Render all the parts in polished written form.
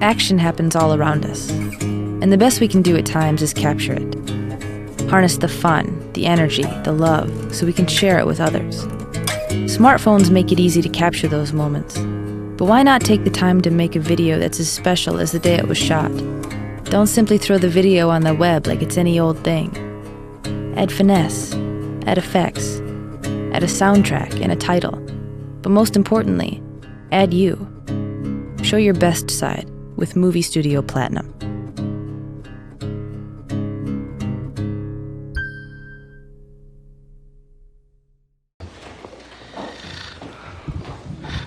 Action happens all around us, and the best we can do at times is capture it. Harness the fun, the energy, the love, so we can share it with others. Smartphones make it easy to capture those moments, but why not take the time to make a video that's as special as the day it was shot? Don't simply throw the video on the web like it's any old thing. Add finesse, add effects, add a soundtrack and a title, but most importantly, add you. Show your best side with Movie Studio Platinum.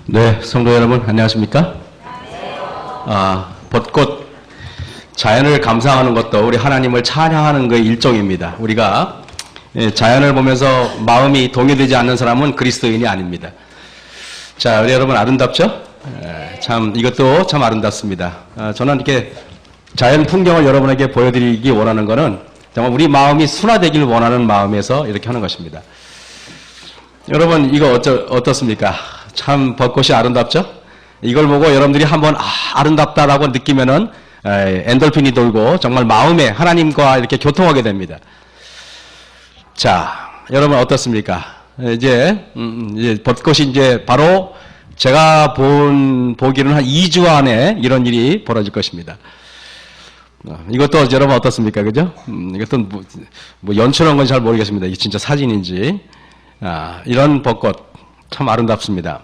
네, 성도 여러분 안녕하십니까? 벚꽃 자연을 감상하는 것도 우리 하나님을 찬양하는 그 일종입니다. 우리가 자연을 보면서 마음이 동요되지 않는 사람은 그리스도인이 아닙니다. 자, 우리 여러분 아름답죠? 참 이것도 참 아름답습니다. 저는 이렇게 자연 풍경을 여러분에게 보여드리기 원하는 것은 정말 우리 마음이 순화되길 원하는 마음에서 이렇게 하는 것입니다. 여러분 이거 어떻습니까? 참 벚꽃이 아름답죠? 이걸 보고 여러분들이 한번 아름답다라고 느끼면은 엔돌핀이 돌고 정말 마음에 하나님과 이렇게 교통하게 됩니다. 자, 여러분 어떻습니까? 이제 벚꽃이 이제 바로 제가 보기로는 한 2주 안에 이런 일이 벌어질 것입니다. 이것도 여러분 어떻습니까? 그죠? 이것도 뭐 연출한 건 잘 모르겠습니다. 이게 진짜 사진인지. 이런 벚꽃 참 아름답습니다.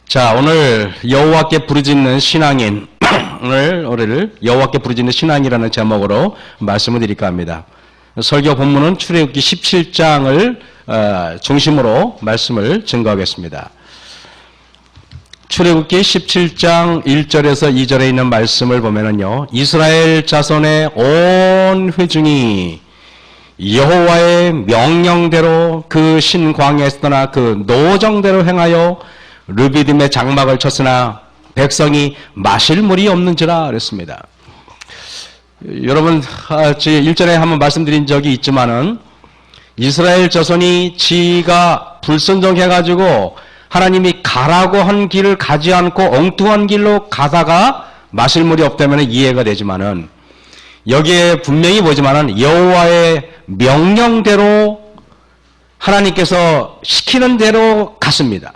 자, 오늘 여호와께 부르짖는 신앙인 오늘 여호와께 부르짖는 신앙이라는 제목으로 말씀을 드릴까 합니다. 설교 본문은 출애굽기 17장을 중심으로 말씀을 증거하겠습니다. 출애굽기 17장 1절에서 2절에 있는 말씀을 보면은요, 이스라엘 자손의 온 회중이 여호와의 명령대로 그 신광야에서 떠나 그 노정대로 행하여 르비딤의 장막을 쳤으나 백성이 마실 물이 없는지라 그랬습니다. 여러분, 일전에 한번 말씀드린 적이 있지만은 이스라엘 자손이 지가 불순종해가지고 하나님이 가라고 한 길을 가지 않고 엉뚱한 길로 가다가 마실 물이 없다면 이해가 되지만은 여기에 분명히 보지만은 여호와의 명령대로 하나님께서 시키는 대로 갔습니다.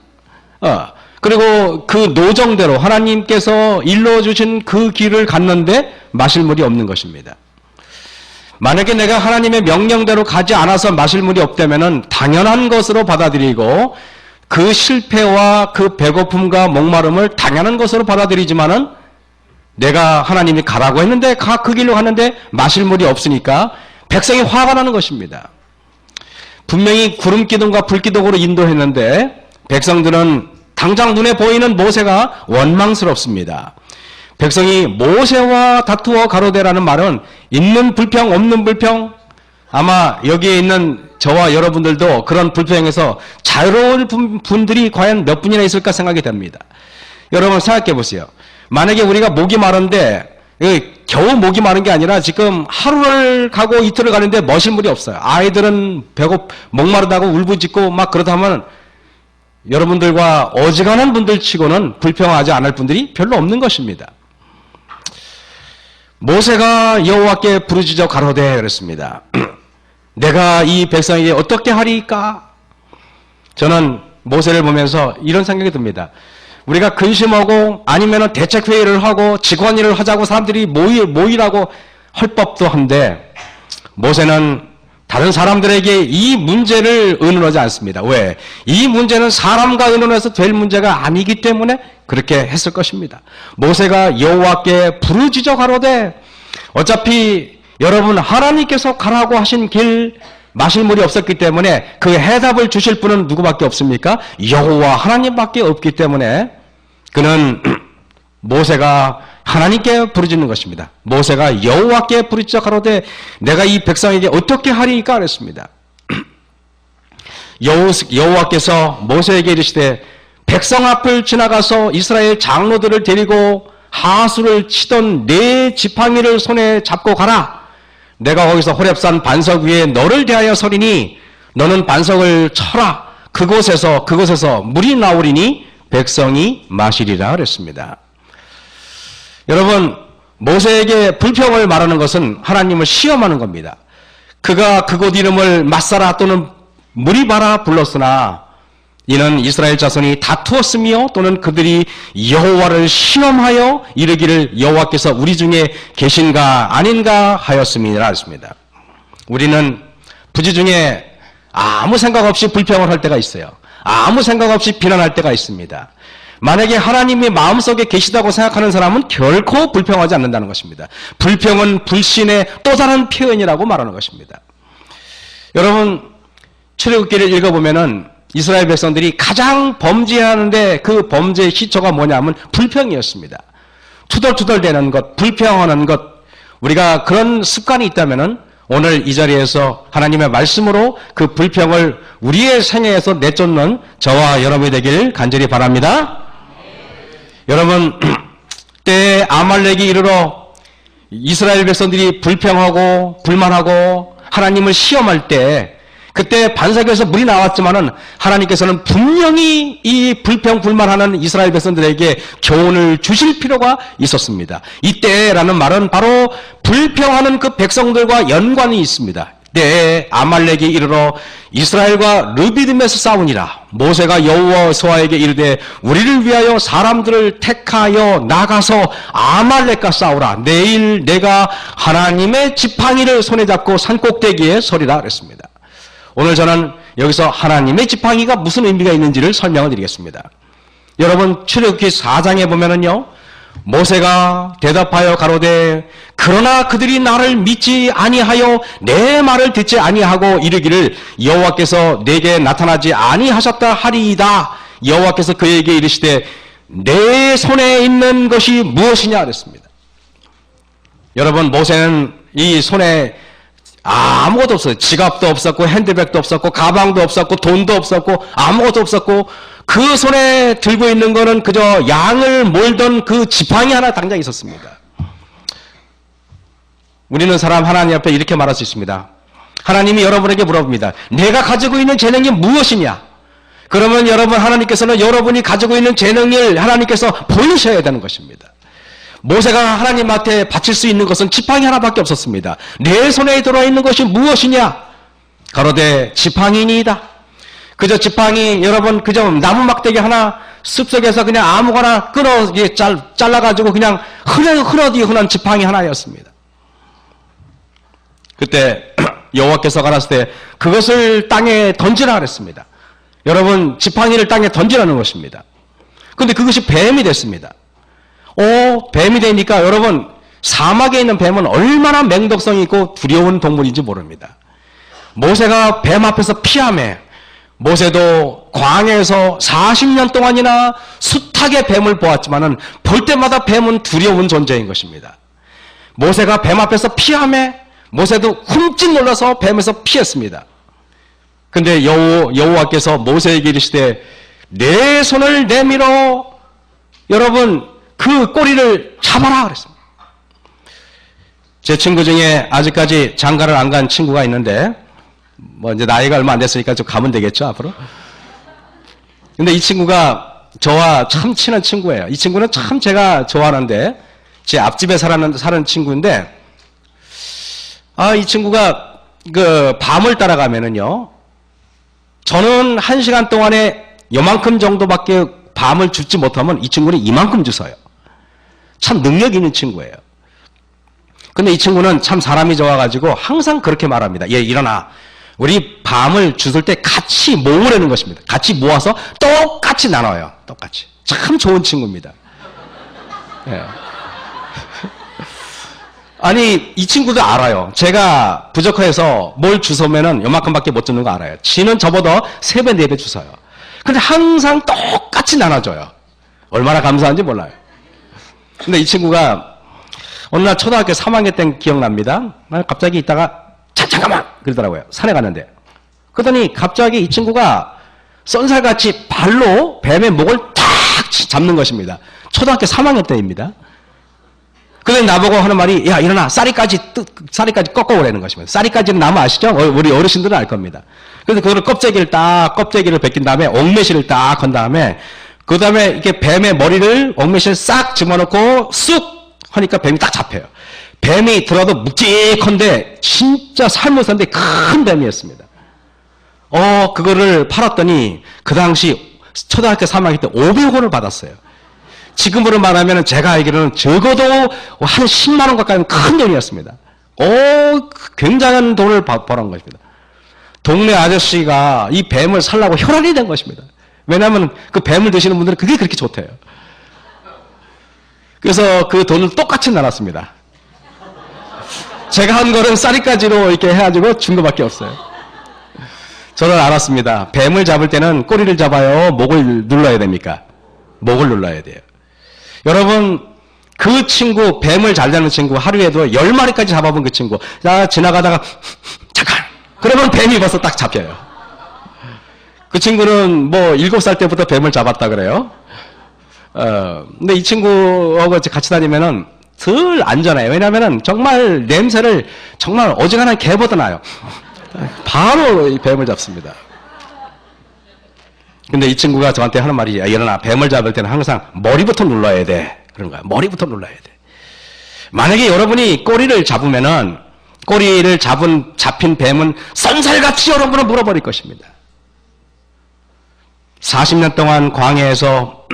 그리고 그 노정대로 하나님께서 일러주신 그 길을 갔는데 마실 물이 없는 것입니다. 만약에 내가 하나님의 명령대로 가지 않아서 마실 물이 없다면은 당연한 것으로 받아들이고 그 실패와 그 배고픔과 목마름을 당연한 것으로 받아들이지만은 내가 하나님이 가라고 했는데 그 길로 갔는데 마실 물이 없으니까 백성이 화가 나는 것입니다. 분명히 구름 기둥과 불 기둥으로 인도했는데 백성들은 당장 눈에 보이는 모세가 원망스럽습니다. 백성이 모세와 다투어 가로되라는 말은 있는 불평 없는 불평, 아마 여기에 있는 저와 여러분들도 그런 불평에서 자유로운 분들이 과연 몇 분이나 있을까 생각이 됩니다. 여러분 생각해 보세요. 만약에 우리가 목이 마른데 겨우 목이 마른 게 아니라 지금 하루를 가고 이틀을 가는데 마실 물이 없어요. 아이들은 목마르다고 울부짖고 막 그러다 하면 여러분들과 어지간한 분들 치고는 불평하지 않을 분들이 별로 없는 것입니다. 모세가 여호와께 부르짖어 가로되 그랬습니다. 내가 이 백성에게 어떻게 하리까? 저는 모세를 보면서 이런 생각이 듭니다. 우리가 근심하고 아니면 대책회의를 하고 직원일을 하자고 사람들이 모이라고 할 법도 한데 모세는 다른 사람들에게 이 문제를 의논하지 않습니다. 왜? 이 문제는 사람과 의논해서 될 문제가 아니기 때문에 그렇게 했을 것입니다. 모세가 여호와께 부르짖어 가로되 어차피 여러분 하나님께서 가라고 하신 길 마실 물이 없었기 때문에 그 해답을 주실 분은 누구밖에 없습니까? 여호와 하나님밖에 없기 때문에 그는 모세가 하나님께 부르짖는 것입니다. 모세가 여호와께 부르짖어 가로되 내가 이 백성에게 어떻게 하리까 그랬습니다. 여호와께서 모세에게 이르시되 백성 앞을 지나가서 이스라엘 장로들을 데리고 하수를 치던 네 지팡이를 손에 잡고 가라. 내가 거기서 호렙산 반석 위에 너를 대하여 서리니 너는 반석을 쳐라. 그곳에서 물이 나오리니 백성이 마시리라 그랬습니다. 여러분, 모세에게 불평을 말하는 것은 하나님을 시험하는 겁니다. 그가 그곳 이름을 마사라 또는 무리바라 불렀으나 이는 이스라엘 자손이 다투었으며 또는 그들이 여호와를 시험하여 이르기를 여호와께서 우리 중에 계신가 아닌가 하였음이라 했습니다. 우리는 부지 중에 아무 생각 없이 불평을 할 때가 있어요. 아무 생각 없이 비난할 때가 있습니다. 만약에 하나님이 마음속에 계시다고 생각하는 사람은 결코 불평하지 않는다는 것입니다. 불평은 불신의 또 다른 표현이라고 말하는 것입니다. 여러분, 출애굽기를 읽어보면은 이스라엘 백성들이 가장 범죄하는데 그 범죄의 시초가 뭐냐면 불평이었습니다. 투덜투덜대는 것, 불평하는 것, 우리가 그런 습관이 있다면은 오늘 이 자리에서 하나님의 말씀으로 그 불평을 우리의 생애에서 내쫓는 저와 여러분이 되길 간절히 바랍니다. 여러분, 때에 아말렉이 이르러 이스라엘 백성들이 불평하고 불만하고 하나님을 시험할 때 그때 반석에서 물이 나왔지만은 하나님께서는 분명히 이 불평 불만하는 이스라엘 백성들에게 교훈을 주실 필요가 있었습니다. 이때라는 말은 바로 불평하는 그 백성들과 연관이 있습니다. 때에 아말렉이 이르러 이스라엘과 르비딤에서 싸우니라. 모세가 여호와에게 이르되 우리를 위하여 사람들을 택하여 나가서 아말렉과 싸우라. 내일 내가 하나님의 지팡이를 손에 잡고 산꼭대기에 서리라 그랬습니다. 오늘 저는 여기서 하나님의 지팡이가 무슨 의미가 있는지를 설명을 드리겠습니다. 여러분, 출애굽기 4장에 보면은요, 모세가 대답하여 가로되 그러나 그들이 나를 믿지 아니하여 내 말을 듣지 아니하고 이르기를 여호와께서 내게 나타나지 아니하셨다 하리이다. 여호와께서 그에게 이르시되 내 손에 있는 것이 무엇이냐 그랬습니다. 여러분, 모세는 이 손에 아무것도 없어요. 지갑도 없었고 핸드백도 없었고 가방도 없었고 돈도 없었고 아무것도 없었고 그 손에 들고 있는 거는 그저 양을 몰던 그 지팡이 하나 당장 있었습니다. 우리는 사람 하나님 앞에 이렇게 말할 수 있습니다. 하나님이 여러분에게 물어봅니다. 내가 가지고 있는 재능이 무엇이냐? 그러면 여러분, 하나님께서는 여러분이 가지고 있는 재능을 하나님께서 보이셔야 되는 것입니다. 모세가 하나님 앞에 바칠 수 있는 것은 지팡이 하나밖에 없었습니다. 내 손에 들어있는 것이 무엇이냐? 가로되 지팡이니이다. 그저 지팡이, 여러분, 그저 나무 막대기 하나 숲속에서 그냥 아무거나 끊어 잘라가지고 그냥 흔하디 흔한 지팡이 하나였습니다. 그때 여호와께서 가라사대 때 그것을 땅에 던지라 그랬습니다. 여러분, 지팡이를 땅에 던지라는 것입니다. 그런데 그것이 뱀이 됐습니다. 뱀이 되니까 여러분, 사막에 있는 뱀은 얼마나 맹독성이 있고 두려운 동물인지 모릅니다. 모세가 뱀 앞에서 피하며 모세도 광야에서 40년 동안이나 숱하게 뱀을 보았지만은 볼 때마다 뱀은 두려운 존재인 것입니다. 모세가 뱀 앞에서 피하며 모세도 흠칫 놀라서 뱀에서 피했습니다. 근데 여호와께서 모세에게 이르시되 내 손을 내밀어 여러분 그 꼬리를 잡아라 그랬습니다. 제 친구 중에 아직까지 장가를 안 간 친구가 있는데 뭐 이제 나이가 얼마 안 됐으니까 좀 가면 되겠죠 앞으로. 근데 이 친구가 저와 참 친한 친구예요. 이 친구는 참 제가 좋아하는데 제 앞집에 사는 친구인데 이 친구가 그 밤을 따라가면은요, 저는 1시간 동안에 요만큼 정도밖에 밤을 줍지 못하면 이 친구는 이만큼 주서요. 참 능력 있는 친구예요. 근데 이 친구는 참 사람이 좋아가지고 항상 그렇게 말합니다. 얘 일어나. 우리 밤을 주술 때 같이 모으라는 것입니다. 같이 모아서 똑같이 나눠요. 똑같이. 참 좋은 친구입니다. 예. 아니, 이 친구도 알아요. 제가 부족해서 뭘 주소면은 요만큼밖에 못 주는 거 알아요. 지는 저보다 3배, 4배 주서요. 근데 항상 똑같이 나눠줘요. 얼마나 감사한지 몰라요. 근데 이 친구가 어느 날 초등학교 3학년 때 기억납니다. 갑자기 있다가 잠깐만! 그러더라고요. 산에 갔는데. 그러더니 갑자기 이 친구가 쏜살같이 발로 뱀의 목을 탁 잡는 것입니다. 초등학교 3학년 때입니다. 그래서 나보고 하는 말이, 야, 일어나. 쌀이까지 꺾어오라는 것입니다. 쌀이까지는 나무 아시죠? 우리 어르신들은 알 겁니다. 그래서 그거를 껍데기를 벗긴 다음에 옥매실을 딱 건 다음에, 그 다음에 이렇게 뱀의 머리를 옥매실 싹 집어넣고 쑥 하니까 뱀이 딱 잡혀요. 뱀이 들어도 묵직한데 진짜 살모사인데 큰 뱀이었습니다. 그거를 팔았더니 그 당시 초등학교 3학년 때 500원을 받았어요. 지금으로 말하면 제가 알기로는 적어도 한 10만 원 가까이 큰 돈이었습니다. 굉장한 돈을 벌은 것입니다. 동네 아저씨가 이 뱀을 살라고 혈안이 된 것입니다. 왜냐하면 그 뱀을 드시는 분들은 그게 그렇게 좋대요. 그래서 그 돈을 똑같이 나눴습니다. 제가 한 거는 쌀이까지로 이렇게 해가지고 준 것밖에 없어요. 저는 알았습니다. 뱀을 잡을 때는 꼬리를 잡아요? 목을 눌러야 됩니까? 목을 눌러야 돼요. 여러분, 그 친구, 뱀을 잘 잡는 친구, 하루에도 10마리까지 잡아본 그 친구, 지나가다가, 잠깐! 그러면 뱀이 벌써 딱 잡혀요. 그 친구는 7살 때부터 뱀을 잡았다 그래요. 근데 이 친구하고 같이 다니면은 덜 안전해요. 왜냐면은 정말 냄새를 정말 어지간한 개보다 나요. 바로 이 뱀을 잡습니다. 근데 이 친구가 저한테 하는 말이, 일어나, 뱀을 잡을 때는 항상 머리부터 눌러야 돼. 그런 거야. 머리부터 눌러야 돼. 만약에 여러분이 꼬리를 잡으면은, 꼬리를 잡힌 뱀은 쏜살같이 여러분을 물어버릴 것입니다. 40년 동안 광야에서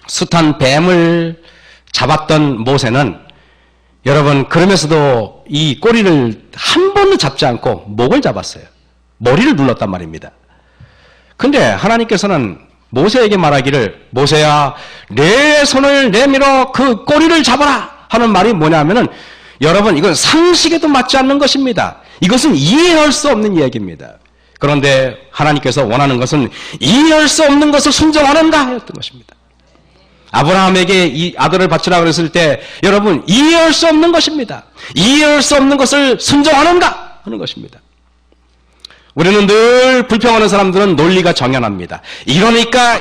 숱한 뱀을 잡았던 모세는 여러분, 그러면서도 이 꼬리를 한 번도 잡지 않고 목을 잡았어요. 머리를 눌렀단 말입니다. 근데 하나님께서는 모세에게 말하기를, 모세야, 내 손을 내밀어 그 꼬리를 잡아라 하는 말이 뭐냐면은, 여러분, 이건 상식에도 맞지 않는 것입니다. 이것은 이해할 수 없는 이야기입니다. 그런데 하나님께서 원하는 것은 이해할 수 없는 것을 순종하는가 였던 것입니다. 아브라함에게 이 아들을 바치라 그랬을 때, 여러분, 이해할 수 없는 것입니다. 이해할 수 없는 것을 순종하는가 하는 것입니다. 우리는 늘 불평하는 사람들은 논리가 정연합니다. 이러니까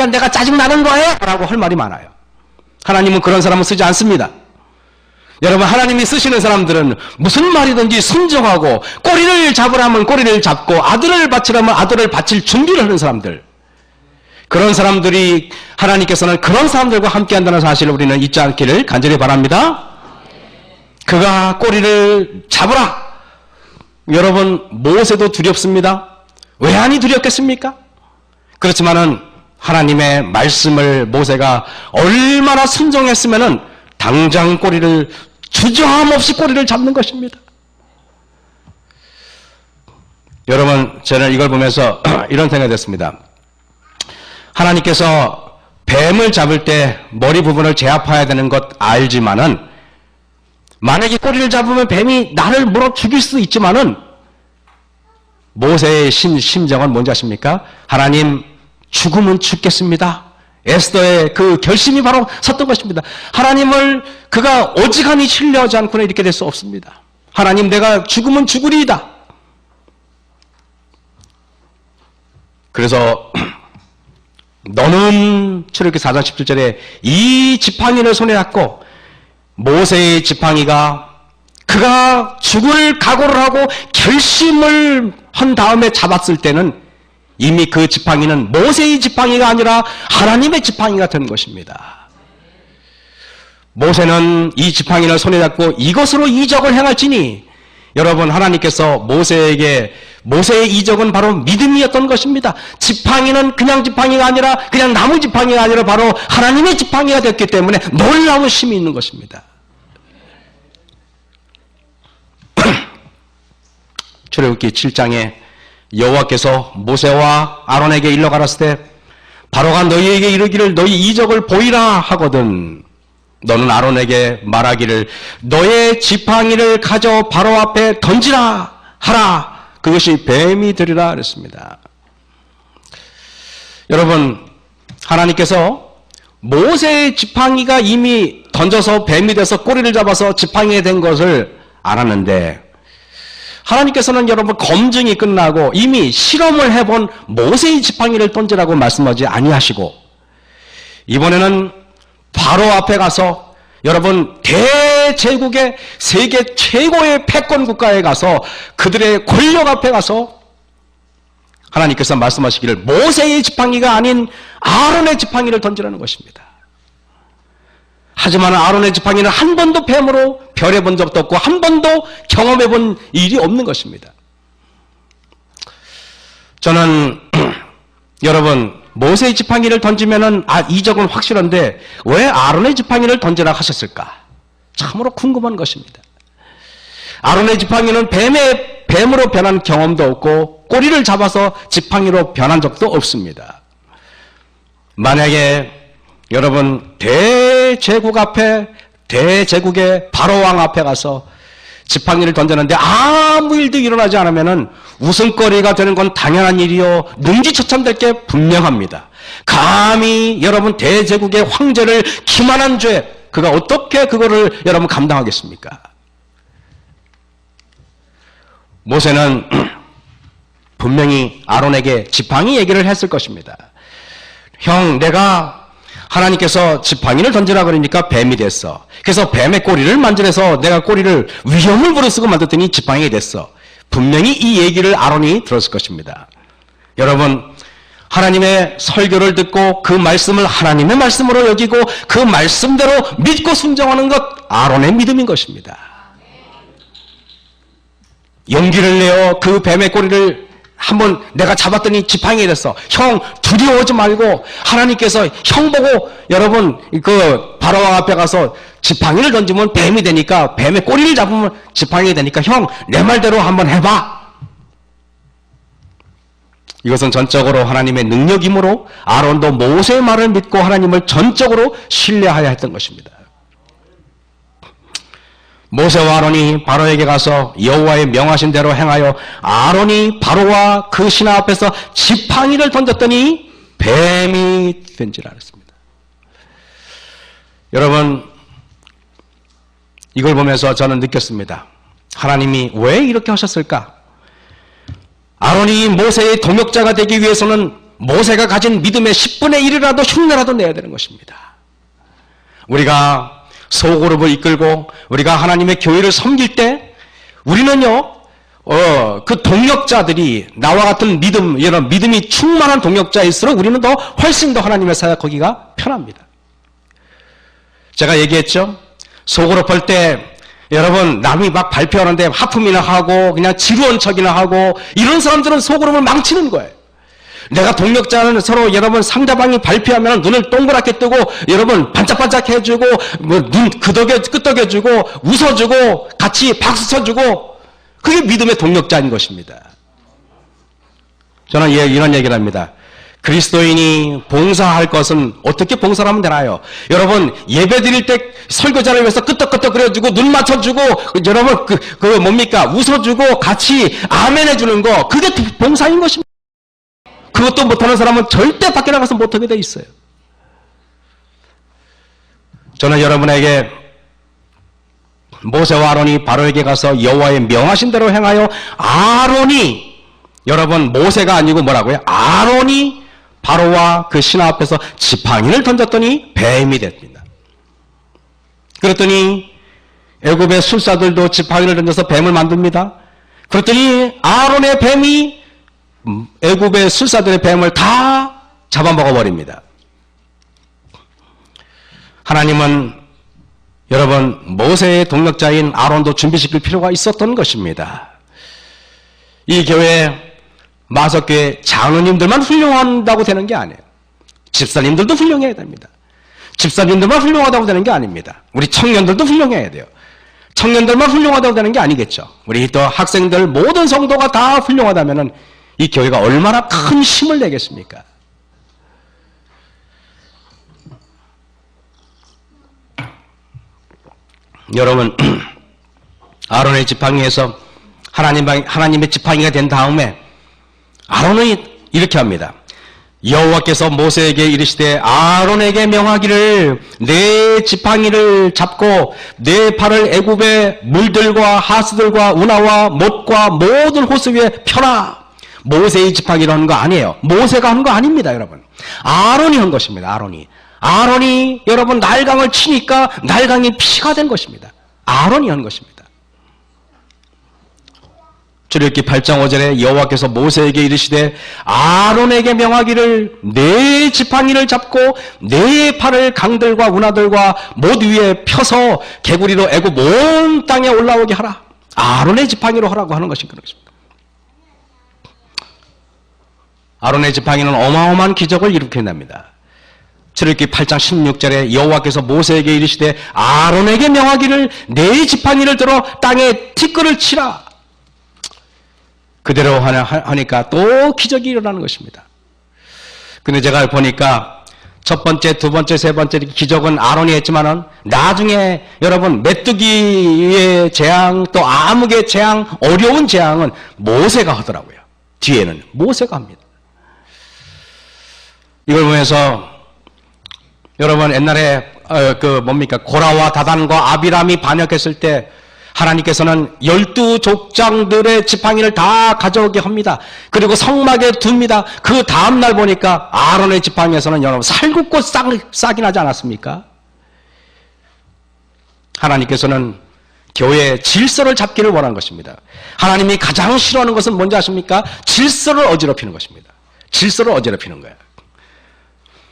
내가 짜증나는 거예요 라고 할 말이 많아요. 하나님은 그런 사람은 쓰지 않습니다. 여러분, 하나님이 쓰시는 사람들은 무슨 말이든지 순종하고, 꼬리를 잡으라면 꼬리를 잡고, 아들을 바치라면 아들을 바칠 준비를 하는 사람들, 그런 사람들이, 하나님께서는 그런 사람들과 함께 한다는 사실을 우리는 잊지 않기를 간절히 바랍니다. 그가 꼬리를 잡으라. 여러분, 모세도 두렵습니다. 왜 아니 두렵겠습니까? 그렇지만은 하나님의 말씀을 모세가 얼마나 순종했으면은 당장 꼬리를, 주저함 없이 꼬리를 잡는 것입니다. 여러분, 저는 이걸 보면서 이런 생각이 됐습니다. 하나님께서 뱀을 잡을 때 머리 부분을 제압해야 되는 것 알지만은, 만약에 꼬리를 잡으면 뱀이 나를 물어 죽일 수도 있지만은, 모세의 심정은 뭔지 아십니까? 하나님, 죽으면 죽겠습니다. 에스더의 그 결심이 바로 섰던 것입니다. 하나님을 그가 어지간히 신뢰하지 않고는 이렇게 될 수 없습니다. 하나님, 내가 죽으면 죽으리이다. 그래서 너는 출애굽기 4장 17절에 이 지팡이를 손에 잡고, 모세의 지팡이가, 그가 죽을 각오를 하고 결심을 한 다음에 잡았을 때는 이미 그 지팡이는 모세의 지팡이가 아니라 하나님의 지팡이가 된 것입니다. 모세는 이 지팡이를 손에 잡고 이것으로 이적을 행할지니, 여러분, 하나님께서 모세에게, 모세의 이적은 바로 믿음이었던 것입니다. 지팡이는 그냥 지팡이가 아니라, 그냥 나무 지팡이가 아니라 바로 하나님의 지팡이가 됐기 때문에 놀라운 힘이 있는 것입니다. 출애굽기 7장에 여호와께서 모세와 아론에게 일러 가라사대, 때 바로가 너희에게 이르기를 너희 이적을 보이라 하거든 너는 아론에게 말하기를 너의 지팡이를 가져 바로 앞에 던지라 하라. 그것이 뱀이 되리라 그랬습니다. 여러분, 하나님께서 모세의 지팡이가 이미 던져서 뱀이 돼서 꼬리를 잡아서 지팡이가 된 것을 알았는데, 하나님께서는 여러분 검증이 끝나고 이미 실험을 해본 모세의 지팡이를 던지라고 말씀하지 아니하시고, 이번에는 바로 앞에 가서, 여러분, 대제국의 세계 최고의 패권 국가에 가서 그들의 권력 앞에 가서 하나님께서 말씀하시기를 모세의 지팡이가 아닌 아론의 지팡이를 던지라는 것입니다. 하지만 아론의 지팡이는 한 번도 뱀으로 별해본 적도 없고 한 번도 경험해본 일이 없는 것입니다. 저는 여러분 모세의 지팡이를 던지면은 이적은 확실한데 왜 아론의 지팡이를 던지라 하셨을까? 참으로 궁금한 것입니다. 아론의 지팡이는 뱀으로 변한 경험도 없고 꼬리를 잡아서 지팡이로 변한 적도 없습니다. 만약에 여러분 대제국의 바로왕 앞에 가서 지팡이를 던졌는데 아무 일도 일어나지 않으면은 웃음거리가 되는 건 당연한 일이요 능지처참될 게 분명합니다. 감히 여러분 대제국의 황제를 기만한 죄, 그가 어떻게 그거를 여러분 감당하겠습니까? 모세는 분명히 아론에게 지팡이 얘기를 했을 것입니다. 형, 내가 하나님께서 지팡이를 던지라 그러니까 뱀이 됐어. 그래서 뱀의 꼬리를 만져서 내가 꼬리를 위험을 부르쓰고 만들더니 지팡이가 됐어. 분명히 이 얘기를 아론이 들었을 것입니다. 여러분, 하나님의 설교를 듣고 그 말씀을 하나님의 말씀으로 여기고 그 말씀대로 믿고 순종하는 것, 아론의 믿음인 것입니다. 용기를 내어 그 뱀의 꼬리를 한번 내가 잡았더니 지팡이가 됐어. 형, 두려워하지 말고 하나님께서 형 보고 여러분 그 바로왕 앞에 가서 지팡이를 던지면 뱀이 되니까, 뱀의 꼬리를 잡으면 지팡이가 되니까 형, 내 말대로 한번 해봐. 이것은 전적으로 하나님의 능력이므로 아론도 모세의 말을 믿고 하나님을 전적으로 신뢰하여야 했던 것입니다. 모세와 아론이 바로에게 가서 여호와의 명하신 대로 행하여 아론이 바로와 그 신하 앞에서 지팡이를 던졌더니 뱀이 된지라 그랬습니다. 여러분, 이걸 보면서 저는 느꼈습니다. 하나님이 왜 이렇게 하셨을까? 아론이 모세의 동역자가 되기 위해서는 모세가 가진 믿음의 10분의 1이라도 흉내라도 내야 되는 것입니다. 우리가 소그룹을 이끌고 우리가 하나님의 교회를 섬길 때 우리는요, 그 동역자들이 나와 같은 이런 믿음이 충만한 동역자일수록 우리는 훨씬 더 하나님의 사역하기가 편합니다. 제가 얘기했죠? 소그룹 할 때 여러분 남이 막 발표하는데 하품이나 하고 그냥 지루한 척이나 하고 이런 사람들은 소그룹을 망치는 거예요. 내가 동역자는 서로 여러분 상대방이 발표하면 눈을 동그랗게 뜨고 여러분 반짝반짝 해주고 눈 끄덕여주고 웃어주고 같이 박수 쳐주고, 그게 믿음의 동역자인 것입니다. 저는 이런 얘기를 합니다. 그리스도인이 봉사할 것은 어떻게 봉사를 하면 되나요? 여러분 예배 드릴 때 설교자를 위해서 끄떡끄떡 그려주고 눈 맞춰주고 여러분 그 뭡니까? 웃어주고 같이 아멘 해주는 거, 그게 봉사인 것입니다. 그것도 못하는 사람은 절대 밖에 나가서 못하게 돼 있어요. 저는 여러분에게 모세와 아론이 바로에게 가서 여호와의 명하신 대로 행하여 아론이, 여러분 모세가 아니고 뭐라고요? 아론이 바로와 그 신하 앞에서 지팡이를 던졌더니 뱀이 됐습니다. 그랬더니 애굽의 술사들도 지팡이를 던져서 뱀을 만듭니다. 그랬더니 아론의 뱀이 애굽의 술사들의 뱀을 다 잡아먹어버립니다. 하나님은 여러분 모세의 동역자인 아론도 준비시킬 필요가 있었던 것입니다. 이 교회 마석교회 장로님들만 훌륭한다고 되는 게 아니에요. 집사님들도 훌륭해야 됩니다. 집사님들만 훌륭하다고 되는 게 아닙니다. 우리 청년들도 훌륭해야 돼요. 청년들만 훌륭하다고 되는 게 아니겠죠. 우리 또 학생들 모든 성도가 다 훌륭하다면은 이 교회가 얼마나 큰 힘을 내겠습니까? 여러분, 아론의 지팡이에서 하나님의 지팡이가 된 다음에 아론은 이렇게 합니다. 여호와께서 모세에게 이르시되 아론에게 명하기를 내 지팡이를 잡고 내 팔을 애굽의 물들과 하수들과 운하와 못과 모든 호수 위에 펴라. 모세의 지팡이로 하는 거 아니에요. 모세가 한 거 아닙니다, 여러분. 아론이 한 것입니다. 아론이 여러분 날강을 치니까 날강이 피가 된 것입니다. 아론이 한 것입니다. 출애굽기 8장 5절에 여호와께서 모세에게 이르시되 아론에게 명하기를 네 지팡이를 잡고 네 팔을 강들과 운하들과 못 위에 펴서 개구리로 애굽 온 땅에 올라오게 하라. 아론의 지팡이로 하라고 하는 것인 그렇습니다. 아론의 지팡이는 어마어마한 기적을 일으켜냅니다. 출애굽기 8장 16절에 여호와께서 모세에게 이르시되 아론에게 명하기를 네 지팡이를 들어 땅에 티끌을 치라. 그대로 하니까 또 기적이 일어나는 것입니다. 근데 제가 보니까 첫 번째, 두 번째, 세 번째 기적은 아론이 했지만은 나중에 여러분 메뚜기의 재앙 또 암흑의 재앙 어려운 재앙은 모세가 하더라고요. 뒤에는 모세가 합니다. 이걸 보면서 여러분 옛날에 고라와 다단과 아비람이 반역했을 때 하나님께서는 12족장들의 지팡이를 다 가져오게 합니다. 그리고 성막에 둡니다. 그 다음날 보니까 아론의 지팡이에서는 여러분 살굽고 싹이 나지 않았습니까? 하나님께서는 교회의 질서를 잡기를 원하는 것입니다. 하나님이 가장 싫어하는 것은 뭔지 아십니까? 질서를 어지럽히는 것입니다. 질서를 어지럽히는 거예요.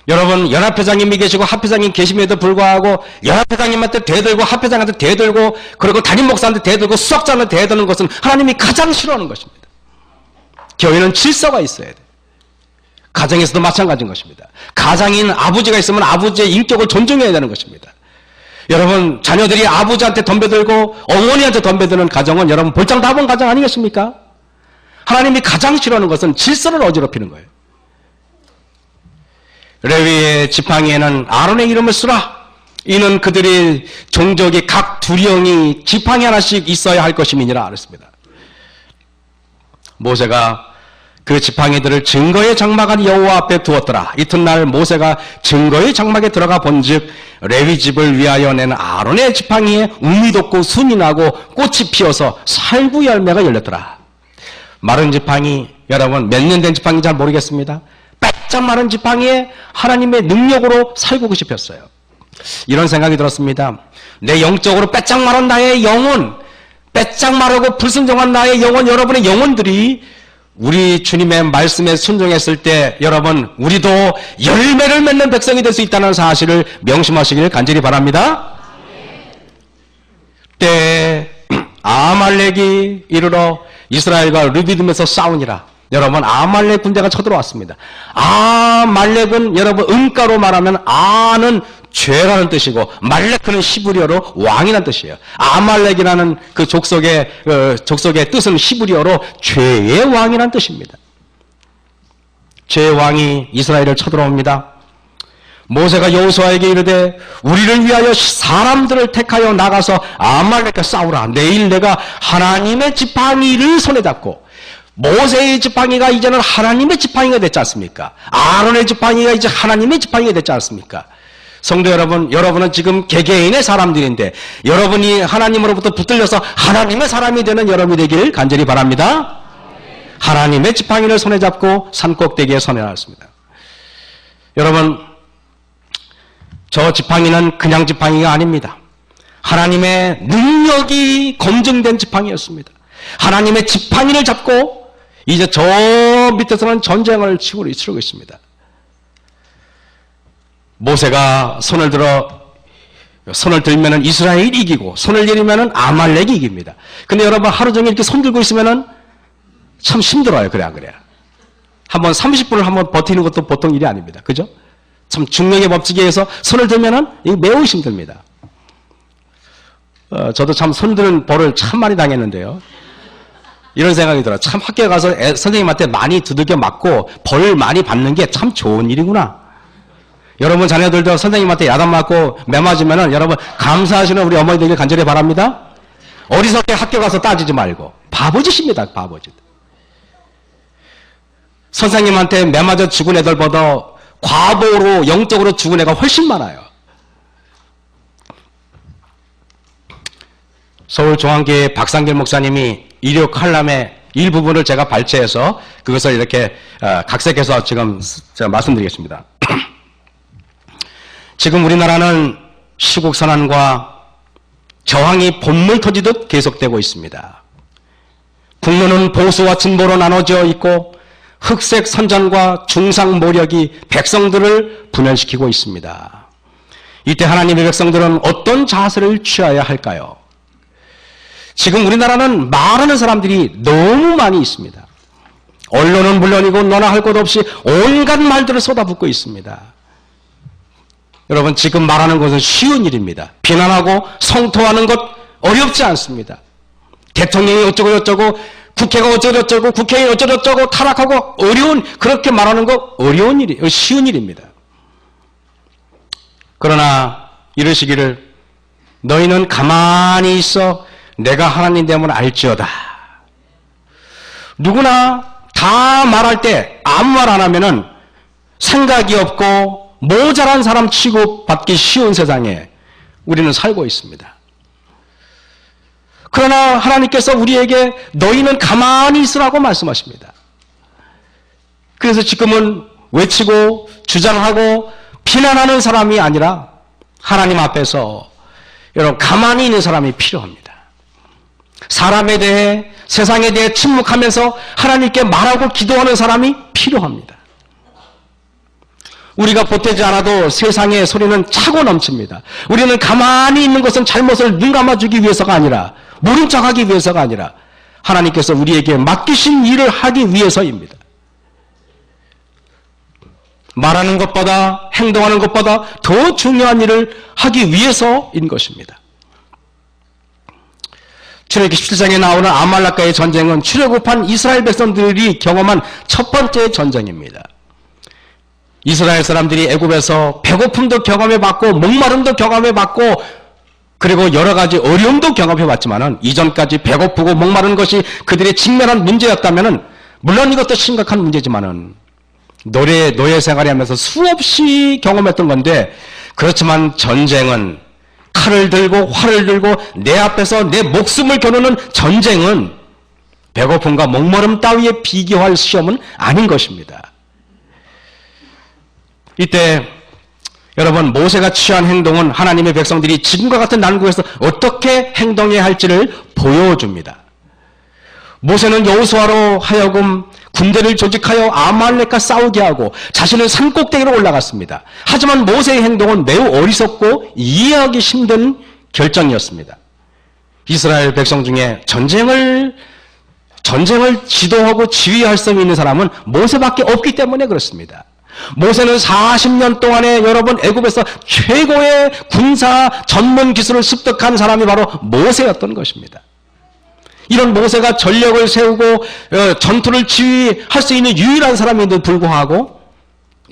여러분 연합회장님이 계시고 합회장님 계심에도 불구하고 연합회장님한테 대들고 합회장한테 대들고 그리고 담임 목사한테 대들고 수석자한테 대드는 것은 하나님이 가장 싫어하는 것입니다. 교회는 질서가 있어야 돼요. 가정에서도 마찬가지인 것입니다. 가장인 아버지가 있으면 아버지의 인격을 존중해야 되는 것입니다. 여러분 자녀들이 아버지한테 덤벼들고 어머니한테 덤벼드는 가정은 여러분 볼장 다 본 가정 아니겠습니까? 하나님이 가장 싫어하는 것은 질서를 어지럽히는 거예요. 레위의 지팡이에는 아론의 이름을 쓰라. 이는 그들이 종족이 각 두령이 지팡이 하나씩 있어야 할 것임이니라 그랬습니다. 모세가 그 지팡이들을 증거의 장막 여호와 앞에 두었더라. 이튿날 모세가 증거의 장막에 들어가 본즉 레위 집을 위하여 낸 아론의 지팡이에 움이 돋고 순이 나고 꽃이 피어서 살구 열매가 열렸더라. 마른 지팡이 여러분 몇 년 된 지팡이 잘 모르겠습니다. 바짝 마른 지팡이에 하나님의 능력으로 살구고 싶었어요. 이런 생각이 들었습니다. 내 영적으로 바짝 마른 나의 영혼, 바짝 마르고 불순종한 나의 영혼, 여러분의 영혼들이 우리 주님의 말씀에 순종했을 때 여러분 우리도 열매를 맺는 백성이 될 수 있다는 사실을 명심하시길 간절히 바랍니다. 때 아말렉이 이르러 이스라엘과 르비딤에서 싸우니라. 여러분 아말렉 군대가 쳐들어왔습니다. 아말렉은 여러분 음가로 말하면 아는 죄라는 뜻이고 말레크는 히브리어로 왕이라는 뜻이에요. 아말렉이라는 그 족속의 뜻은 히브리어로 죄의 왕이라는 뜻입니다. 죄의 왕이 이스라엘을 쳐들어옵니다. 모세가 여호수아에게 이르되 우리를 위하여 사람들을 택하여 나가서 아말렉과 싸우라. 내일 내가 하나님의 지팡이를 손에 잡고 모세의 지팡이가 이제는 하나님의 지팡이가 됐지 않습니까? 아론의 지팡이가 이제 하나님의 지팡이가 됐지 않습니까? 성도 여러분, 여러분은 지금 개개인의 사람들인데 여러분이 하나님으로부터 붙들려서 하나님의 사람이 되는 여러분이 되길 간절히 바랍니다. 하나님의 지팡이를 손에 잡고 산꼭대기에 서내놨습니다. 여러분, 저 지팡이는 그냥 지팡이가 아닙니다. 하나님의 능력이 검증된 지팡이였습니다. 하나님의 지팡이를 잡고 이제 저 밑에서는 전쟁을 치르고 있습니다. 모세가 손을 들면은 이스라엘이 이기고 손을 내리면은 아말렉이 이깁니다. 근데 여러분 하루 종일 이렇게 손 들고 있으면은 참 힘들어요. 그래 안 그래요? 한번 30분을 한번 버티는 것도 보통 일이 아닙니다. 그죠? 참 중력의 법칙에 의해서 손을 들면은 이거 매우 힘듭니다. 저도 참 손 드는 벌을 참 많이 당했는데요. 이런 생각이 들어요. 참 학교에 가서 선생님한테 많이 두들겨 맞고 벌 많이 받는 게 참 좋은 일이구나. 여러분 자녀들도 선생님한테 야단 맞고 매 맞으면은 여러분 감사하시는 우리 어머니들에게 간절히 바랍니다. 어리석게 학교 가서 따지지 말고 바보짓입니다. 바보짓. 선생님한테 매 맞아 죽은 애들보다 과보로 영적으로 죽은 애가 훨씬 많아요. 서울중앙교회 박상길 목사님이 일요 칼럼의 일부분을 제가 발췌해서 그것을 이렇게 각색해서 지금 제가 말씀드리겠습니다. 지금 우리나라는 시국선언과 저항이 본물 터지듯 계속되고 있습니다. 국론은 보수와 진보로 나눠져 있고 흑색 선전과 중상 모력이 백성들을 분열시키고 있습니다. 이때 하나님의 백성들은 어떤 자세를 취해야 할까요? 지금 우리나라는 말하는 사람들이 너무 많이 있습니다. 언론은 물론이고 너나 할 것 없이 온갖 말들을 쏟아붓고 있습니다. 여러분, 지금 말하는 것은 쉬운 일입니다. 비난하고 성토하는 것 어렵지 않습니다. 대통령이 어쩌고저쩌고, 국회가 어쩌고저쩌고, 국회의원이 어쩌고저쩌고 타락하고 그렇게 말하는 거 쉬운 일입니다. 그러나 이러시기를, 너희는 가만히 있어 내가 하나님 됨을 알지어다. 누구나 다 말할 때 아무 말 안 하면은 생각이 없고 모자란 사람 취급받기 쉬운 세상에 우리는 살고 있습니다. 그러나 하나님께서 우리에게 너희는 가만히 있으라고 말씀하십니다. 그래서 지금은 외치고 주장하고 비난하는 사람이 아니라 하나님 앞에서 여러분 가만히 있는 사람이 필요합니다. 사람에 대해, 세상에 대해 침묵하면서 하나님께 말하고 기도하는 사람이 필요합니다. 우리가 보태지 않아도 세상의 소리는 차고 넘칩니다. 우리는 가만히 있는 것은 잘못을 눈 감아주기 위해서가 아니라, 모른 척하기 위해서가 아니라 하나님께서 우리에게 맡기신 일을 하기 위해서입니다. 말하는 것보다, 행동하는 것보다 더 중요한 일을 하기 위해서인 것입니다. 출애굽기 17장에 나오는 아말렉과의 전쟁은 출애굽한 이스라엘 백성들이 경험한 첫 번째 전쟁입니다. 이스라엘 사람들이 애굽에서 배고픔도 경험해봤고 목마름도 경험해봤고 그리고 여러 가지 어려움도 경험해봤지만은 이전까지 배고프고 목마른 것이 그들이 직면한 문제였다면은 물론 이것도 심각한 문제지만은 노예 생활을 하면서 수없이 경험했던 건데, 그렇지만 전쟁은 칼을 들고 활을 들고 내 앞에서 내 목숨을 겨누는 전쟁은 배고픔과 목마름 따위에 비교할 시험은 아닌 것입니다. 이때 여러분, 모세가 취한 행동은 하나님의 백성들이 지금과 같은 난국에서 어떻게 행동해야 할지를 보여줍니다. 모세는 여호수아로 하여금 군대를 조직하여 아말렉과 싸우게 하고 자신은 산꼭대기로 올라갔습니다. 하지만 모세의 행동은 매우 어리석고 이해하기 힘든 결정이었습니다. 이스라엘 백성 중에 전쟁을 지도하고 지휘할 수 있는 사람은 모세밖에 없기 때문에 그렇습니다. 모세는 40년 동안에 여러분 애굽에서 최고의 군사 전문 기술을 습득한 사람이 바로 모세였던 것입니다. 이런 모세가 전력을 세우고 전투를 지휘할 수 있는 유일한 사람인데도 불구하고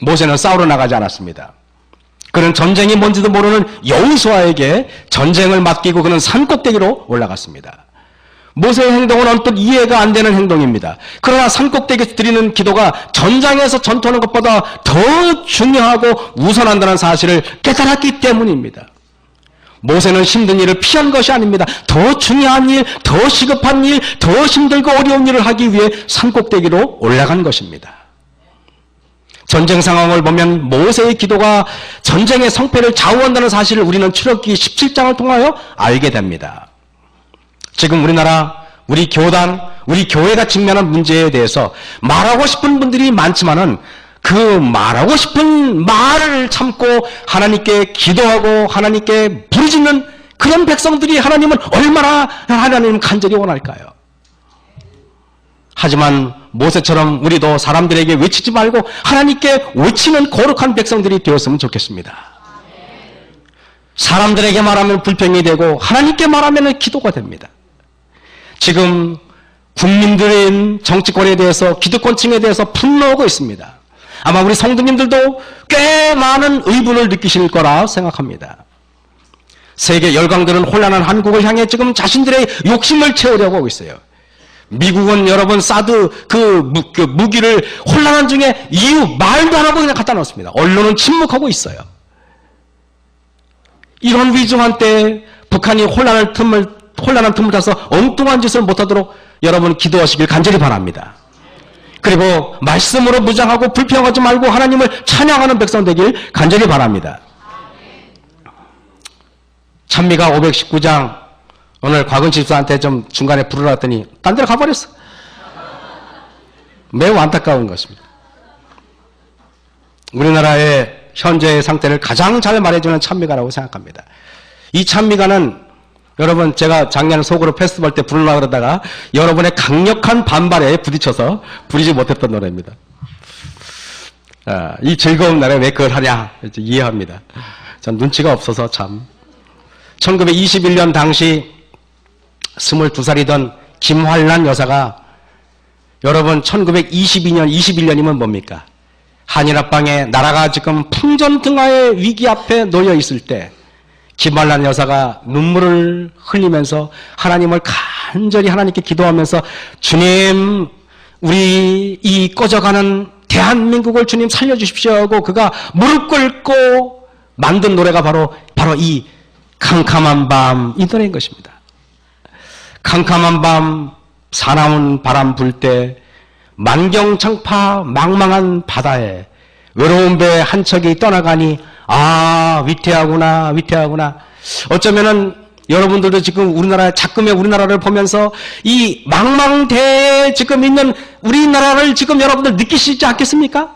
모세는 싸우러 나가지 않았습니다. 그는 전쟁이 뭔지도 모르는 여호수아에게 전쟁을 맡기고 그는 산꼭대기로 올라갔습니다. 모세의 행동은 언뜻 이해가 안 되는 행동입니다. 그러나 산꼭대기에서 드리는 기도가 전장에서 전투하는 것보다 더 중요하고 우선한다는 사실을 깨달았기 때문입니다. 모세는 힘든 일을 피한 것이 아닙니다. 더 중요한 일, 더 시급한 일, 더 힘들고 어려운 일을 하기 위해 산꼭대기로 올라간 것입니다. 전쟁 상황을 보면 모세의 기도가 전쟁의 성패를 좌우한다는 사실을 우리는 출애굽기 17장을 통하여 알게 됩니다. 지금 우리나라, 우리 교단, 우리 교회가 직면한 문제에 대해서 말하고 싶은 분들이 많지만은 그 말하고 싶은 말을 참고 하나님께 기도하고 하나님께 부르짖는 그런 백성들이 하나님은 얼마나 하나님 간절히 원할까요? 하지만 모세처럼 우리도 사람들에게 외치지 말고 하나님께 외치는 거룩한 백성들이 되었으면 좋겠습니다. 사람들에게 말하면 불평이 되고 하나님께 말하면 기도가 됩니다. 지금 국민들의 정치권에 대해서, 기득권층에 대해서 분노하고 있습니다. 아마 우리 성도님들도 꽤 많은 의분을 느끼실 거라 생각합니다. 세계 열강들은 혼란한 한국을 향해 지금 자신들의 욕심을 채우려고 하고 있어요. 미국은 여러분 사드 그 무기를 혼란한 중에 이유 말도 안 하고 그냥 갖다 놓습니다. 언론은 침묵하고 있어요. 이런 위중한 때에 북한이 혼란한 틈을 타서 엉뚱한 짓을 못하도록 여러분 기도하시길 간절히 바랍니다. 그리고 말씀으로 무장하고 불평하지 말고 하나님을 찬양하는 백성 되길 간절히 바랍니다. 찬미가 519장 오늘 곽은 집사한테 좀 중간에 부르라 했더니 딴 데로 가버렸어. 매우 안타까운 것입니다. 우리나라의 현재의 상태를 가장 잘 말해주는 찬미가라고 생각합니다. 이 찬미가는 여러분, 제가 작년 속으로 페스티벌 때 부르려고 그러다가 여러분의 강력한 반발에 부딪혀서 부르지 못했던 노래입니다. 이 즐거운 날에 왜 그걸 하냐 이해합니다. 전 눈치가 없어서 참. 1921년 당시 22살이던 김활란 여사가 여러분 1922년 21년이면 뭡니까? 한일합방에 나라가 지금 풍전등화의 위기 앞에 놓여 있을 때 김활란 여사가 눈물을 흘리면서 하나님을 간절히 하나님께 기도하면서 주님, 우리 이 꺼져가는 대한민국을 주님 살려주십시오 하고 그가 무릎 꿇고 만든 노래가 바로 이 캄캄한 밤, 이 노래인 것입니다. 캄캄한 밤, 사나운 바람 불 때 만경창파 망망한 바다에 외로운 배 한 척이 떠나가니 아, 위태하구나, 위태하구나. 어쩌면은 여러분들도 지금 자금의 우리나라를 보면서 이 망망대해에 지금 있는 우리나라를 지금 여러분들 느끼시지 않겠습니까?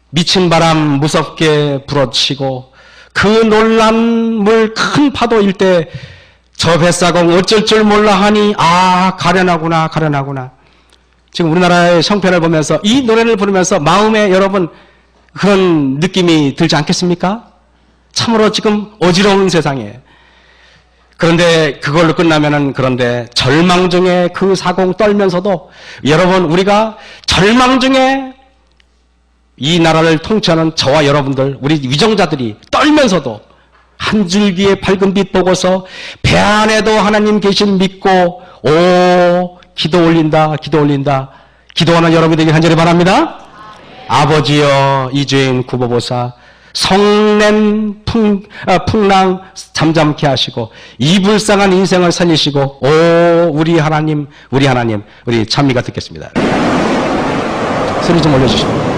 미친 바람 무섭게 불어치고 그 놀란 물 큰 파도일 때 저 뱃사공 어쩔 줄 몰라 하니 아, 가련하구나, 가련하구나. 지금 우리나라의 형편을 보면서 이 노래를 부르면서 마음에 여러분 그런 느낌이 들지 않겠습니까? 참으로 지금 어지러운 세상에. 그런데 그걸로 끝나면은 그런데 절망 중에 그 사공 떨면서도 여러분 우리가 절망 중에 이 나라를 통치하는 저와 여러분들 우리 위정자들이 떨면서도 한 줄기의 밝은 빛 보고서 배 안에도 하나님 계신 믿고 오 기도 올린다 기도 올린다 기도하는 여러분들에게 간절히 바랍니다. 아버지여 이주인 구보보사 성낸 풍랑 잠잠케 하시고 이 불쌍한 인생을 살리시고 오 우리 하나님 우리 찬미가 듣겠습니다. 소리 좀 올려주시고.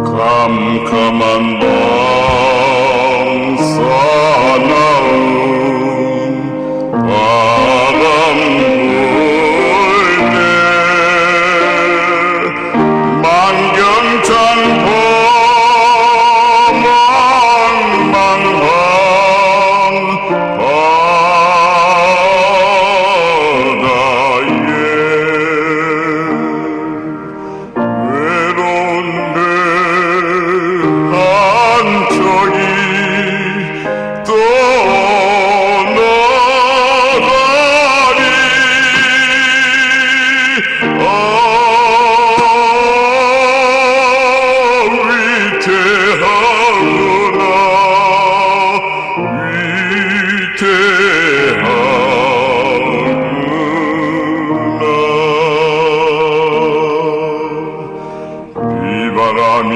캄캄한 밤 사나운 바람 불 때 만경창포 망망한 바다에 외로운데 한 척이 떠나가니 아 위태하구나 비바람이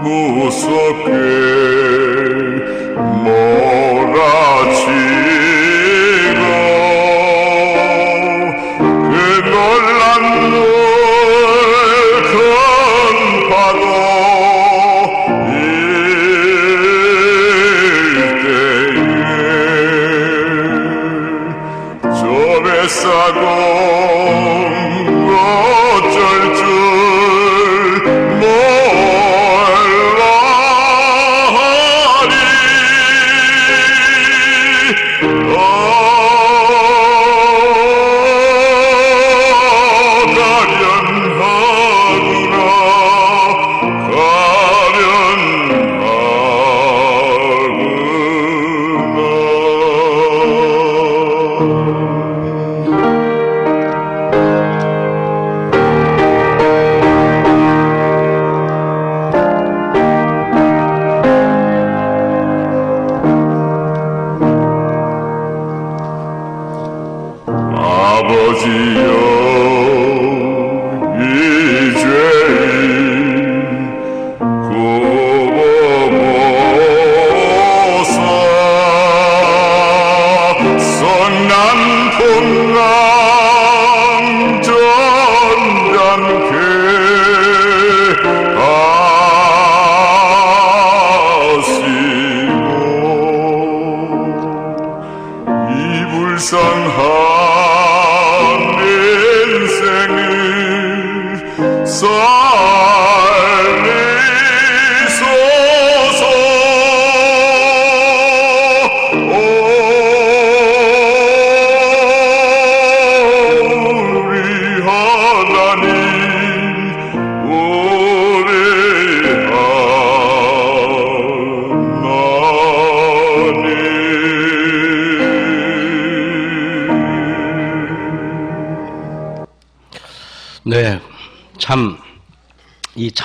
무섭게 몰아치고 그 놀란 큰 파도 일 때에 저 뱃사공 어쩔 줄 몰라 하니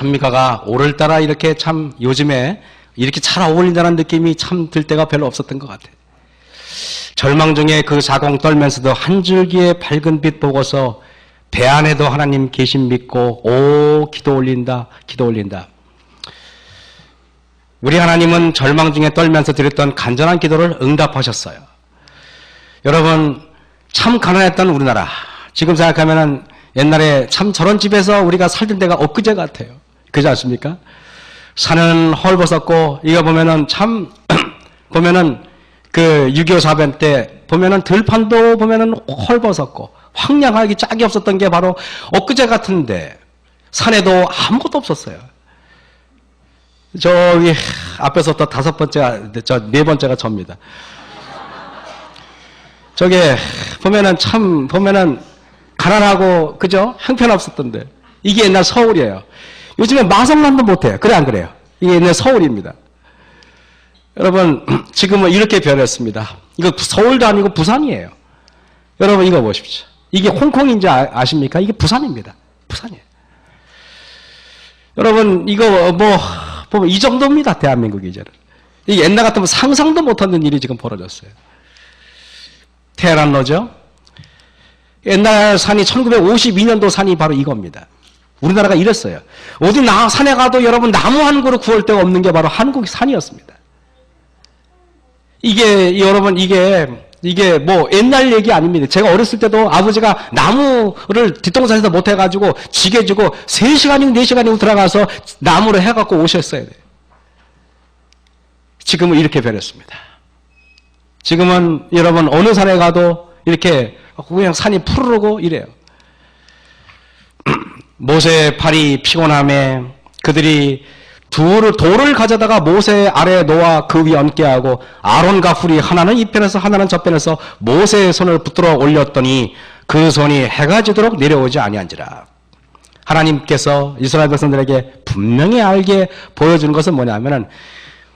찬미가가 오늘따라 이렇게 참 요즘에 이렇게 잘 어울린다는 느낌이 참 들 때가 별로 없었던 것 같아요. 절망 중에 그 사공 떨면서도 한 줄기의 밝은 빛 보고서 배 안에도 하나님 계신 믿고 오 기도 올린다 기도 올린다. 우리 하나님은 절망 중에 떨면서 드렸던 간절한 기도를 응답하셨어요. 여러분 참 가난했던 우리나라 지금 생각하면은 옛날에 참 저런 집에서 우리가 살던 데가 엊그제 같아요. 그렇지 않습니까? 산은 헐벗었고 이거 보면은 참 보면은 그 6.25 사변 때 보면은 들판도 보면은 헐벗었고 황량하기 짝이 없었던 게 바로 엊그제 같은데 산에도 아무것도 없었어요. 저기 앞에서 또 5번째, 저 4번째가 접니다. 저게 보면은 참 보면은 가난하고 그죠? 형편없었던데 이게 옛날 서울이에요. 요즘에 마성남도 못해요. 그래 안 그래요? 이게 옛날 서울입니다. 여러분 지금은 이렇게 변했습니다. 이거 서울도 아니고 부산이에요. 여러분 이거 보십시오. 이게 홍콩인지 아십니까? 이게 부산입니다. 부산이에요. 여러분 이거 뭐 보면 이 정도입니다. 대한민국이 이제는. 이게 옛날 같으면 상상도 못하는 일이 지금 벌어졌어요. 테헤란로죠. 옛날 산이 1952년도 산이 바로 이겁니다. 우리나라가 이랬어요. 어디 산에 가도 여러분 나무 한 그루 구할 데가 없는 게 바로 한국 산이었습니다. 이게 여러분 이게 뭐 옛날 얘기 아닙니다. 제가 어렸을 때도 아버지가 나무를 뒷동산에서 못 해가지고 지게 주고 3시간이고 4시간이고 들어가서 나무를 해갖고 오셨어야 돼요. 지금은 이렇게 변했습니다. 지금은 여러분 어느 산에 가도 이렇게 그냥 산이 푸르르고 이래요. 모세의 팔이 피곤함에 그들이 돌을 가져다가 모세 아래에 놓아 그 위에 얹게 하고 아론과 훌이 하나는 이 편에서 하나는 저 편에서 모세의 손을 붙들어 올렸더니 그 손이 해가 지도록 내려오지 아니한지라. 하나님께서 이스라엘 백성들에게 분명히 알게 보여주는 것은 뭐냐면은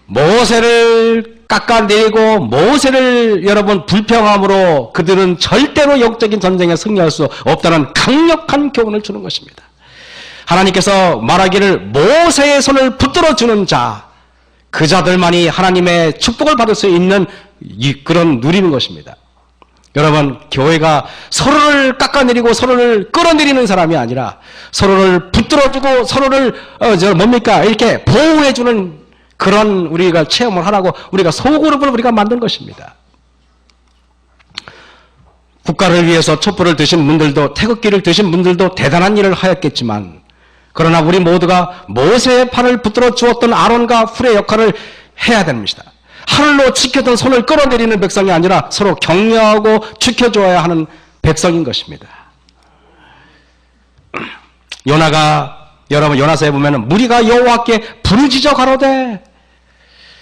모세를 깎아내리고 모세를 여러분 불평함으로 그들은 절대로 영적인 전쟁에 승리할 수 없다는 강력한 교훈을 주는 것입니다. 하나님께서 말하기를 모세의 손을 붙들어 주는 자, 그 자들만이 하나님의 축복을 받을 수 있는 그런 누리는 것입니다. 여러분 교회가 서로를 깎아내리고 서로를 끌어내리는 사람이 아니라 서로를 붙들어주고 서로를 이렇게 보호해주는 그런 우리가 체험을 하라고 우리가 소그룹을 우리가 만든 것입니다. 국가를 위해서 촛불을 드신 분들도 태극기를 드신 분들도 대단한 일을 하였겠지만 그러나 우리 모두가 모세의 팔을 붙들어 주었던 아론과 훌의 역할을 해야 됩니다. 하늘로 지켰던 손을 끌어내리는 백성이 아니라 서로 격려하고 지켜줘야 하는 백성인 것입니다. 요나가 여러분 요나서에 보면 무리가 여호와께 부르짖어 가로되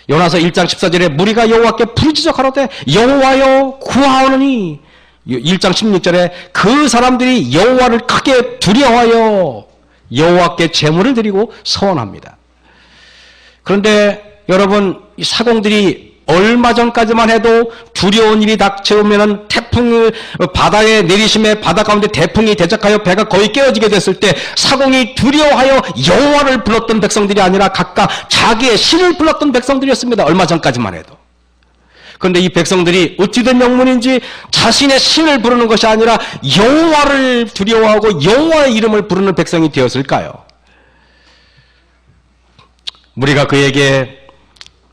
요나서 1장 14절에 무리가 여호와께 부르짖어 가로되 여호와여 구하오느니 1장 16절에 그 사람들이 여호와를 크게 두려워하여 여호와께 제물을 드리고 서원합니다. 그런데 여러분 이 사공들이 얼마 전까지만 해도 두려운 일이 닥쳐오면 태풍을 바다에 내리심에 바다 가운데 태풍이 대적하여 배가 거의 깨어지게 됐을 때 사공이 두려워하여 여호와를 불렀던 백성들이 아니라 각각 자기의 신을 불렀던 백성들이었습니다. 얼마 전까지만 해도. 그런데 이 백성들이 어찌된 영문인지 자신의 신을 부르는 것이 아니라 여호와를 두려워하고 여호와의 이름을 부르는 백성이 되었을까요? 우리가 그에게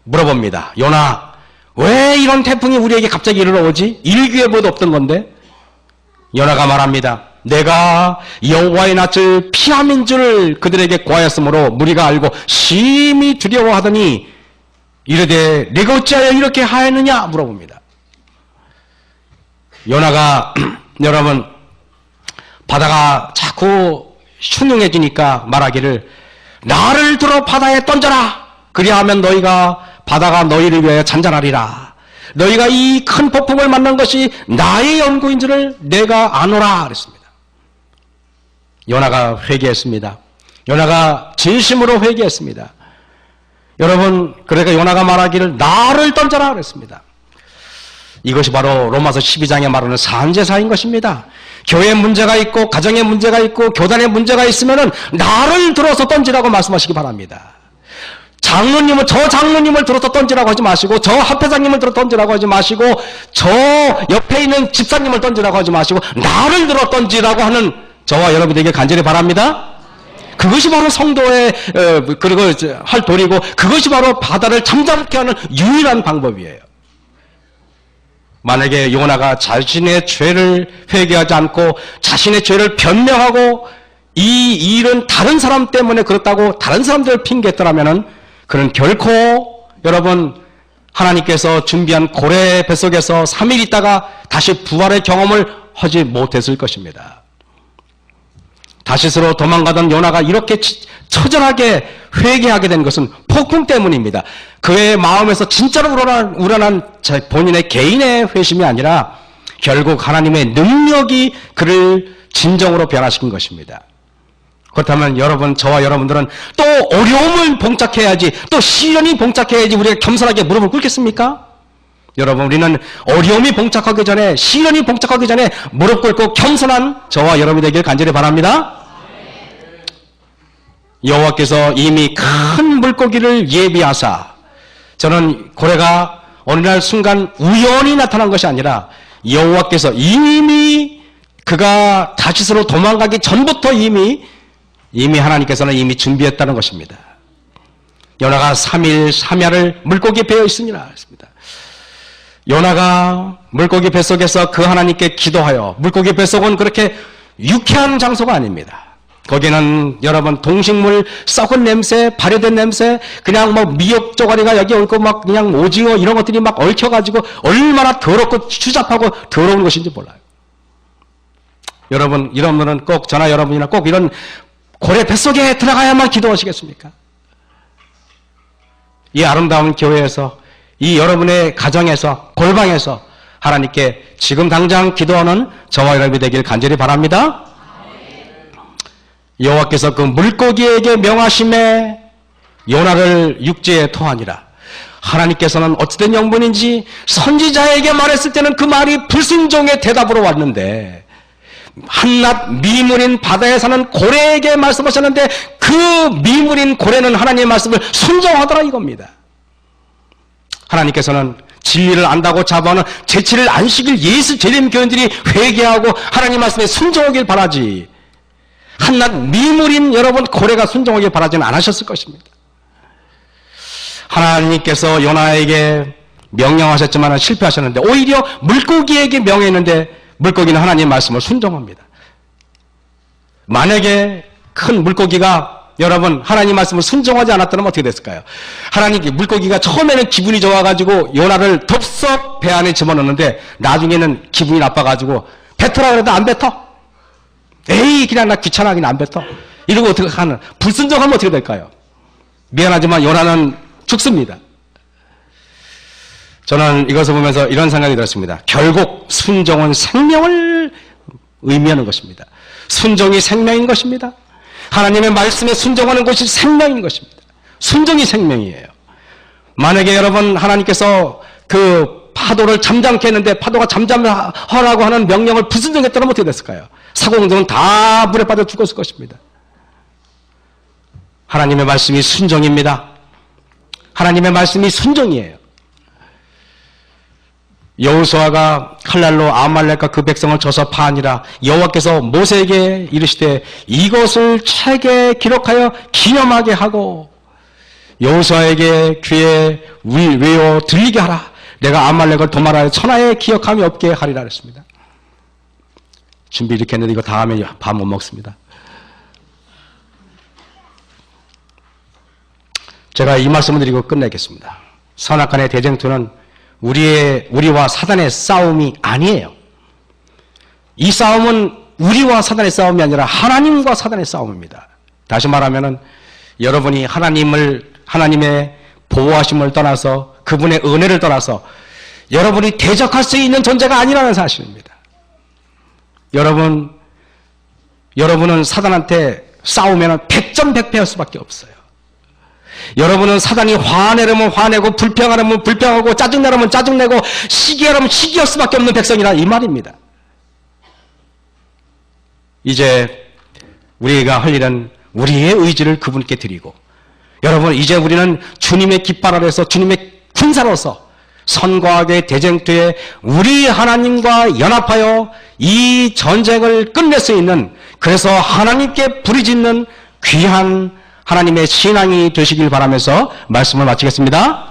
물어봅니다. 요나, 왜 이런 태풍이 우리에게 갑자기 이르러오지? 일기예보도 없던 건데. 요나가 말합니다. 내가 여호와의 낯을 피함인 줄 그들에게 고하였으므로 무리가 알고 심히 두려워하더니 이르되 내가 어찌하여 이렇게 하였느냐 물어봅니다. 요나가 여러분 바다가 자꾸 흉흉해지니까 말하기를 나를 들어 바다에 던져라. 그리하면 너희가 바다가 너희를 위하여 잔잔하리라. 너희가 이 큰 폭풍을 만난 것이 나의 연구인 줄을 내가 아노라 그랬습니다. 요나가 회개했습니다. 요나가 진심으로 회개했습니다. 여러분 그러니까 요나가 말하기를 나를 던져라 그랬습니다. 이것이 바로 로마서 12장에 말하는 산제사인 것입니다. 교회에 문제가 있고 가정에 문제가 있고 교단에 문제가 있으면은 나를 들어서 던지라고 말씀하시기 바랍니다. 저 장로님을 들어서 던지라고 하지 마시고, 저 합회장님을 들어 던지라고 하지 마시고, 저 옆에 있는 집사님을 던지라고 하지 마시고, 나를 들어 던지라고 하는 저와 여러분에게 간절히 바랍니다. 그것이 바로 성도의 그리고 할 도리고, 그것이 바로 바다를 잠잠케 하는 유일한 방법이에요. 만약에 요나가 자신의 죄를 회개하지 않고 자신의 죄를 변명하고 이 일은 다른 사람 때문에 그렇다고 다른 사람들을 핑계했더라면은 그는 결코 여러분 하나님께서 준비한 고래 뱃속에서 3일 있다가 다시 부활의 경험을 하지 못했을 것입니다. 다시스로 도망가던 요나가 이렇게 처절하게 회개하게 된 것은 폭풍 때문입니다. 그의 마음에서 진짜로 우러난 본인의 개인의 회심이 아니라 결국 하나님의 능력이 그를 진정으로 변화시킨 것입니다. 그렇다면 여러분, 저와 여러분들은 또 어려움을 봉착해야지, 또 시련이 봉착해야지 우리가 겸손하게 무릎을 꿇겠습니까? 여러분, 우리는 어려움이 봉착하기 전에, 시련이 봉착하기 전에 무릎 꿇고 겸손한 저와 여러분이 되길 간절히 바랍니다. 여호와께서 이미 큰 물고기를 예비하사, 저는 고래가 어느 날 순간 우연히 나타난 것이 아니라 여호와께서 이미 그가 다시스로 도망가기 전부터 이미 하나님께서는 이미 준비했다는 것입니다. 요나가 3일 3야를 물고기 배어 있으니라 했습니다. 요나가 물고기 뱃속에서 그 하나님께 기도하여, 물고기 뱃속은 그렇게 유쾌한 장소가 아닙니다. 거기는 여러분 동식물 썩은 냄새, 발효된 냄새, 그냥 뭐 미역 쪼가리가 여기 옳고 막 그냥 오징어 이런 것들이 막 얽혀가지고 얼마나 더럽고 추잡하고 더러운 것인지 몰라요. 여러분, 이런 분은 꼭 저나 여러분이나 꼭 이런 고래 뱃속에 들어가야만 기도하시겠습니까? 이 아름다운 교회에서, 이 여러분의 가정에서, 골방에서 하나님께 지금 당장 기도하는 저와 여러분이 되길 간절히 바랍니다. 여호와께서 그 물고기에게 명하심에 요나를 육지에 토하니라. 하나님께서는 어찌된 영분인지 선지자에게 말했을 때는 그 말이 불순종의 대답으로 왔는데, 한낱 미물인 바다에 사는 고래에게 말씀하셨는데 그 미물인 고래는 하나님의 말씀을 순종하더라 이겁니다. 하나님께서는 진리를 안다고 자부하는 제7일 안식일 예수 재림 교인들이 회개하고 하나님 말씀에 순종하길 바라지, 한낱 미물인 여러분 고래가 순종하길 바라지는 않으셨을 것입니다. 하나님께서 요나에게 명령하셨지만 실패하셨는데 오히려 물고기에게 명했는데 물고기는 하나님의 말씀을 순종합니다. 만약에 큰 물고기가 여러분 하나님 말씀을 순종하지 않았다면 어떻게 됐을까요? 물고기가 처음에는 기분이 좋아가지고 요나를 덥석 배 안에 집어넣는데 나중에는 기분이 나빠가지고 뱉으라 그래도 안 뱉어. 에이 그냥 나 귀찮아 그냥 안 뱉어. 이러고 어떻게 하는, 불순종하면 어떻게 될까요? 미안하지만 요나는 죽습니다. 저는 이것을 보면서 이런 생각이 들었습니다. 결국 순종은 생명을 의미하는 것입니다. 순종이 생명인 것입니다. 하나님의 말씀에 순종하는 것이 생명인 것입니다. 순종이 생명이에요. 만약에 여러분 하나님께서 그 파도를 잠잠케 했는데 파도가 잠잠하라고 하는 명령을 불순종했다면 어떻게 됐을까요? 사고공동은 다 물에 빠져 죽었을 것입니다. 하나님의 말씀이 순종입니다. 하나님의 말씀이 순종이에요. 여호수아가 칼날로 아말렉과 그 백성을 쳐서 파하니라. 여호와께서 모세에게 이르시되 이것을 책에 기록하여 기념하게 하고 여호수아에게 귀에 외워 들리게 하라. 내가 아말렉을 도말하여 천하에 기억함이 없게 하리라 했습니다. 준비 이렇게 했는데 이거 다 하면 밥 못 먹습니다. 제가 이 말씀을 드리고 끝내겠습니다. 선악간의 대쟁투는 우리와 사단의 싸움이 아니에요. 이 싸움은 우리와 사단의 싸움이 아니라 하나님과 사단의 싸움입니다. 다시 말하면은 여러분이 하나님의 보호하심을 떠나서 그분의 은혜를 떠나서 여러분이 대적할 수 있는 존재가 아니라는 사실입니다. 여러분은 사단한테 싸우면 100점 100패할 수밖에 없어요. 여러분은 사단이 화내려면 화내고 불평하려면 불평하고 짜증내려면 짜증내고 시기하려면 시기할 수밖에 없는 백성이라 이 말입니다. 이제 우리가 할 일은 우리의 의지를 그분께 드리고, 여러분 이제 우리는 주님의 깃발 아래서 주님의 군사로서 선과 악의 대쟁투에 우리 하나님과 연합하여 이 전쟁을 끝낼 수 있는, 그래서 하나님께 부르짖는 귀한 하나님의 신앙이 되시길 바라면서 말씀을 마치겠습니다.